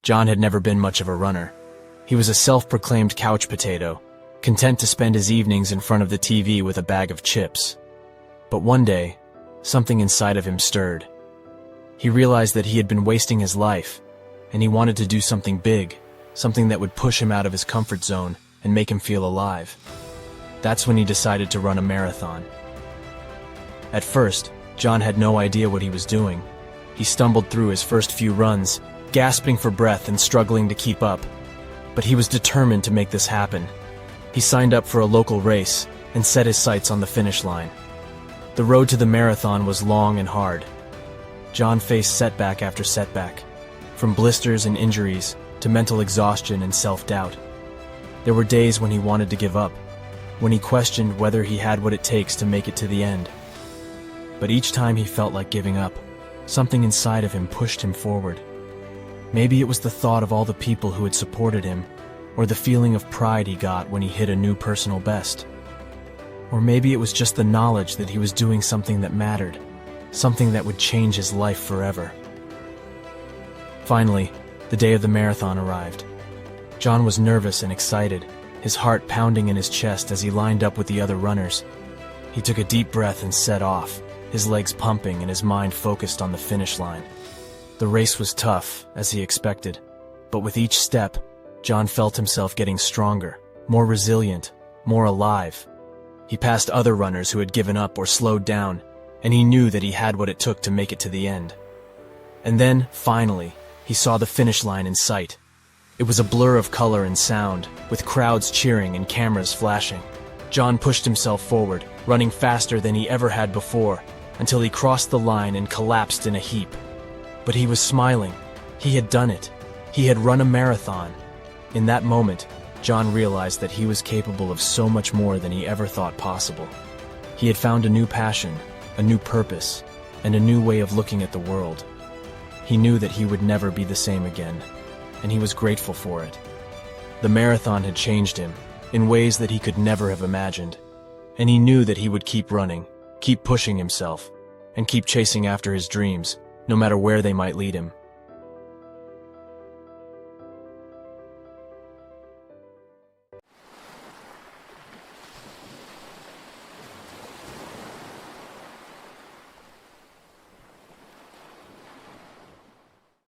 John had never been much of a runner. He was a self-proclaimed couch potato, content to spend his evenings in front of the TV with a bag of chips. But one day, something inside of him stirred. He realized that he had been wasting his life, and he wanted to do something big, something that would push him out of his comfort zone and make him feel alive. That's when he decided to run a marathon. At first, John had no idea what he was doing. He stumbled through his first few runs, gasping for breath and struggling to keep up. But he was determined to make this happen. He signed up for a local race and set his sights on the finish line. The road to the marathon was long and hard. John faced setback after setback, from blisters and injuries to mental exhaustion and self-doubt. There were days when he wanted to give up, when he questioned whether he had what it takes to make it to the end. But each time he felt like giving up, something inside of him pushed him forward. Maybe it was the thought of all the people who had supported him, or the feeling of pride he got when he hit a new personal best. Or maybe it was just the knowledge that he was doing something that mattered, something that would change his life forever. Finally, the day of the marathon arrived. John was nervous and excited, his heart pounding in his chest as he lined up with the other runners. He took a deep breath and set off, his legs pumping and his mind focused on the finish line. The race was tough, as he expected, but with each step, John felt himself getting stronger, more resilient, more alive. He passed other runners who had given up or slowed down, and he knew that he had what it took to make it to the end. And then, finally, he saw the finish line in sight. It was a blur of color and sound, with crowds cheering and cameras flashing. John pushed himself forward, running faster than he ever had before, until he crossed the line and collapsed in a heap. But he was smiling. He had done it. He had run a marathon. In that moment, John realized that he was capable of so much more than he ever thought possible. He had found a new passion, a new purpose, and a new way of looking at the world. He knew that he would never be the same again, and he was grateful for it. The marathon had changed him in ways that he could never have imagined, and he knew that he would keep running, keep pushing himself, and keep chasing after his dreams, no matter where they might lead him.